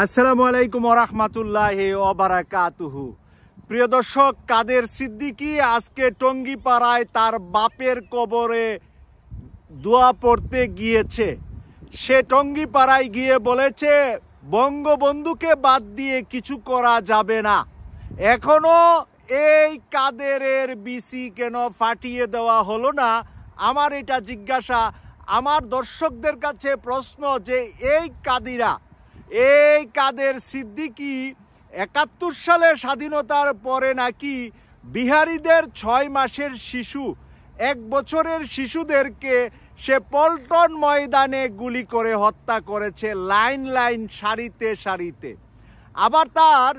আসসালামু আলাইকুম ওয়া রাহমাতুল্লাহি ওয়া বারাকাতুহু। প্রিয় দর্শক, কাদের সিদ্দিকী আজকে টঙ্গীপাড়ায় তার বাপের কবরে দোয়া পড়তে গিয়েছে। সে টঙ্গীপাড়ায় গিয়ে বলেছে, বঙ্গবন্ধুকে বাদ দিয়ে কিছু করা যাবে না। এখনো এই কাদেরের বিসি কেন ফাটিয়ে দেওয়া হলো না? আমার এটা জিজ্ঞাসা। আমার দর্শকদের কাছে প্রশ্ন যে এই কাদের সিদ্দিকী ৭১ সালে স্বাধীনতার পরে নাকি বিহারীদের ৬ মাসের শিশু, ১ বছরের শিশুদেরকে সে পল্টন ময়দানে গুলি করে হত্যা করেছে, লাইন লাইন, সারিতে সারিতে। আবার তার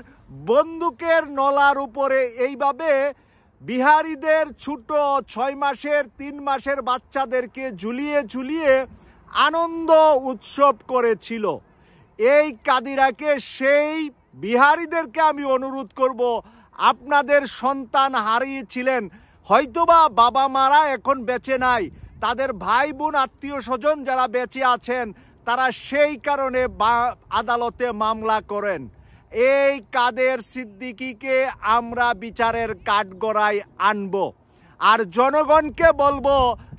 বন্দুকের নলার উপরে এইভাবে বিহারীদের ছোট ৬ মাসের ৩ মাসের বাচ্চাদেরকে ঝুলিয়ে ঝুলিয়ে আনন্দ উৎসব করেছিল। এই কাদিরাকে, সেই বিহারীদেরকে আমি অনুরোধ করব, আপনাদের সন্তান হারিয়েছিলেন, হয়তোবা বাবা মারা এখন বেঁচে নাই, তাদের ভাই বোন আত্মীয় স্বজন যারা বেঁচে আছেন তারা সেই কারণে আদালতে মামলা করেন। এই কাদের সিদ্দিকীকে আমরা বিচারের কাঠগড়ায় আনব, আর জনগণকে বলবো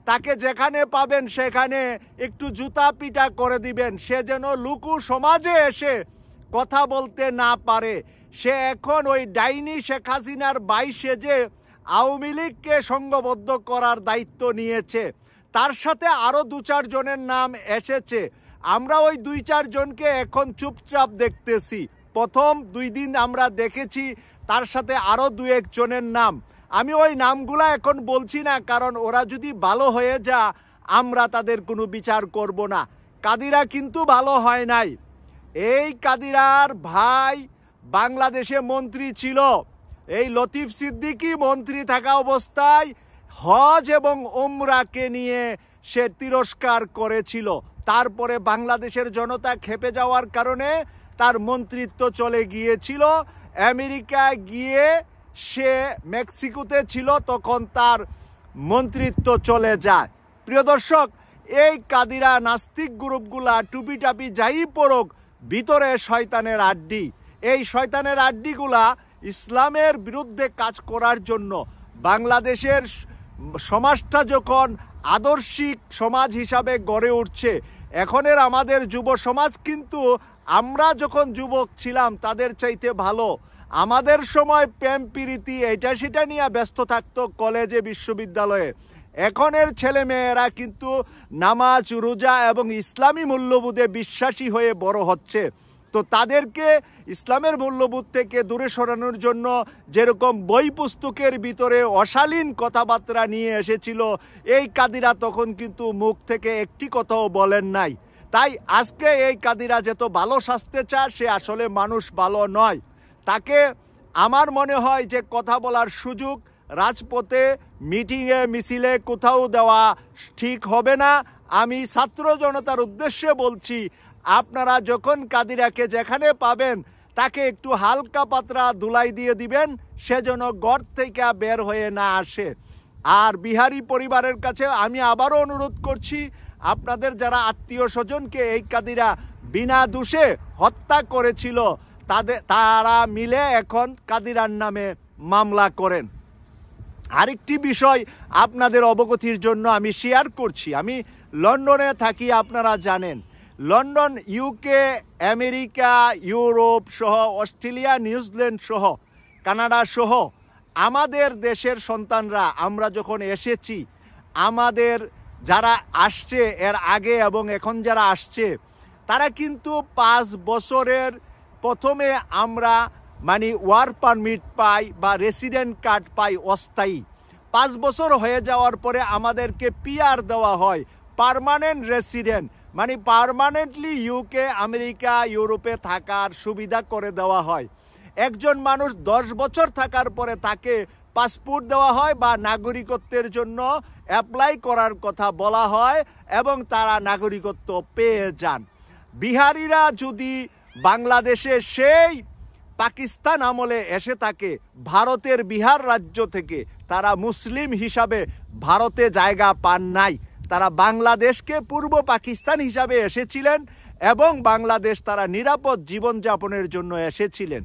তাকে যেখানে পাবেন সেখানে একটু জুতা পিটা করে দিবেন, সে যেন লুকু সমাজে এসে কথা বলতে না পারে। সে এখন ওই ডাইনি শেখ হাসিনার ২২ যে আওয়ামী লীগকে সংঘবদ্ধ করার দায়িত্ব নিয়েছে, তার সাথে আরও ২-৪ জনের নাম এসেছে। আমরা ওই ২-৪ জনকে এখন চুপচাপ দেখতেছি। প্রথম ২ দিন আমরা দেখেছি, তার সাথে আরও ২-১ জনের নাম। আমি ওই নামগুলা এখন বলছি না, কারণ ওরা যদি ভালো হয়ে যা আমরা তাদের কোনো বিচার করব না। কাদিরা কিন্তু ভালো হয় নাই। এই কাদিরার ভাই বাংলাদেশে মন্ত্রী ছিল। এই লতিফ সিদ্দিকী মন্ত্রী থাকা অবস্থায় হজ এবং উমরাকে নিয়ে সে তিরস্কার করেছিল। তারপরে বাংলাদেশের জনতা খেপে যাওয়ার কারণে তার মন্ত্রিত্ব চলে গিয়েছিল। আমেরিকায় গিয়ে সে মেক্সিকোতে ছিল, তখন তার মন্ত্রিত্ব চলে যায়। প্রিয় দর্শক, এই কাদিরা নাস্তিক গ্রুপগুলা টুপি টাপি যাই পড়ুক, ভিতরে শয়তানের আড্ডি। এই শয়তানের আড্ডিগুলা ইসলামের বিরুদ্ধে কাজ করার জন্য, বাংলাদেশের সমাজটা যখন আদর্শিক সমাজ হিসাবে গড়ে উঠছে, এখনের আমাদের যুব সমাজ কিন্তু আমরা যখন যুবক ছিলাম তাদের চাইতে ভালো। আমাদের সময় প্রেম প্রীতি এটা সেটা নিয়ে ব্যস্ত থাকতো কলেজে, বিশ্ববিদ্যালয়ে। এখনের ছেলে মেয়েরা কিন্তু নামাজ, রোজা এবং ইসলামী মূল্যবোধে বিশ্বাসী হয়ে বড় হচ্ছে। তো তাদেরকে ইসলামের মূল্যবোধ থেকে দূরে সরানোর জন্য যেরকম বই পুস্তকের ভিতরে অশালীন কথাবার্তা নিয়ে এসেছিল, এই কাদিরা তখন কিন্তু মুখ থেকে একটি কথাও বলেন নাই। তাই আজকে এই কাদিরা যেত ভালো সাজতে চায়, সে আসলে মানুষ ভালো নয়। তাকে আমার মনে হয় যে কথা বলার সুযোগ রাজপথে, মিটিংয়ে, মিছিলে কোথাও দেওয়া ঠিক হবে না। আমি ছাত্র জনতার উদ্দেশ্যে বলছি, আপনারা যখন কাদিরাকে যেখানে পাবেন তাকে একটু হালকা পাতলা ধুলাই দিয়ে দিবেন, সেজন্য ঘর থেকে বের হয়ে না আসে। আর বিহারি পরিবারের কাছে আমি আবারও অনুরোধ করছি, আপনাদের যারা আত্মীয় স্বজনকে এই কাদিরা বিনা দোষে হত্যা করেছিল তারা মিলে এখন কাদিরার নামে মামলা করেন। আরেকটি বিষয় আপনাদের অবগতির জন্য আমি শেয়ার করছি। আমি লন্ডনে থাকি, আপনারা জানেন। লন্ডন, ইউকে, আমেরিকা, ইউরোপ সহ, অস্ট্রেলিয়া, নিউজিল্যান্ড সহ, কানাডা সহ আমাদের দেশের সন্তানরা আমরা যখন এসেছি, আমাদের যারা আসছে এর আগে এবং এখন যারা আসছে, তারা কিন্তু 5 বছরের প্রথমে আমরা ওয়ার্ক পারমিট পাই বা রেসিডেন্ট কার্ড পাই অস্থায়ী। 5 বছর হয়ে যাওয়ার পরে আমাদেরকে পিআর দেওয়া হয়, permanent resident, permanently UK, America, ইউরোপে থাকার সুবিধা করে দেওয়া হয়। একজন মানুষ 10 বছর থাকার পরে তাকে পাসপোর্ট দেওয়া হয় বা নাগরিকত্বের জন্য অ্যাপ্লাই করার কথা বলা হয় এবং তারা নাগরিকত্ব পেয়ে যান। বিহারিরা যদি বাংলাদেশে সেই পাকিস্তান আমলে এসে থাকে, ভারতের বিহার রাজ্য থেকে, তারা মুসলিম হিসাবে ভারতে জায়গা পান নাই। তারা বাংলাদেশকে পূর্ব পাকিস্তান হিসাবে এসেছিলেন এবং বাংলাদেশ তারা নিরাপদ জীবনযাপনের জন্য এসেছিলেন।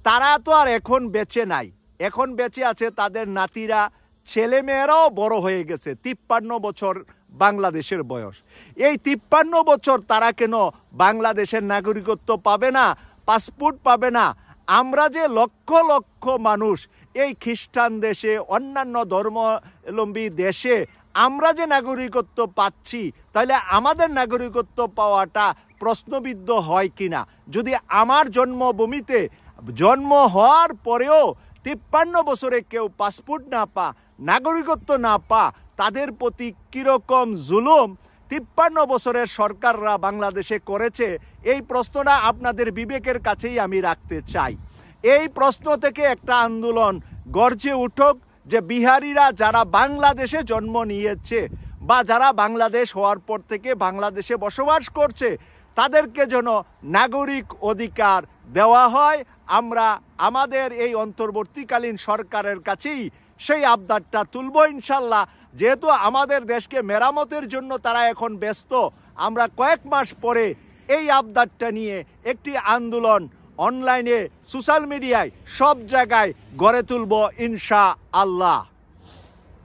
তারা তো আর এখন বেঁচে নাই, এখন বেঁচে আছে তাদের নাতিরা, ছেলেমেয়েরাও বড় হয়ে গেছে। 53 বছর বাংলাদেশের বয়স। এই 53 বছর তারা কেন বাংলাদেশের নাগরিকত্ব পাবে না, পাসপোর্ট পাবে না? আমরা যে লক্ষ লক্ষ মানুষ এই খ্রিস্টান দেশে, অন্যান্য ধর্মাবলম্বী দেশে আমরা যে নাগরিকত্ব পাচ্ছি, তাহলে আমাদের নাগরিকত্ব পাওয়াটা প্রশ্নবিদ্ধ হয় কিনা? যদি আমার জন্মভূমিতে জন্ম হওয়ার পরেও 53 বছরে কেউ পাসপোর্ট না পা, নাগরিকত্ব না পা, তাদের প্রতি কীরকম জুলুম 53 বছরের সরকাররা বাংলাদেশে করেছে, এই প্রশ্নটা আপনাদের বিবেকের কাছেই আমি রাখতে চাই। এই প্রশ্ন থেকে একটা আন্দোলন গর্জে উঠুক যে বিহারিরা যারা বাংলাদেশে জন্ম নিয়েছে বা যারা বাংলাদেশ হওয়ার পর থেকে বাংলাদেশে বসবাস করছে, তাদেরকে যেন নাগরিক অধিকার দেওয়া হয়। আমরা আমাদের এই অন্তর্বর্তীকালীন সরকারের কাছেই সেই আবদারটা তুলব ইনশাল্লাহ। যেহেতু আমাদের দেশকে মেরামতের জন্য তারা এখন ব্যস্ত, আমরা কয়েক মাস পরে এই আবদারটা নিয়ে একটি আন্দোলন অনলাইনে, সোশ্যাল মিডিয়ায়, সব জায়গায় গড়ে তুলব ইনশাআল্লাহ।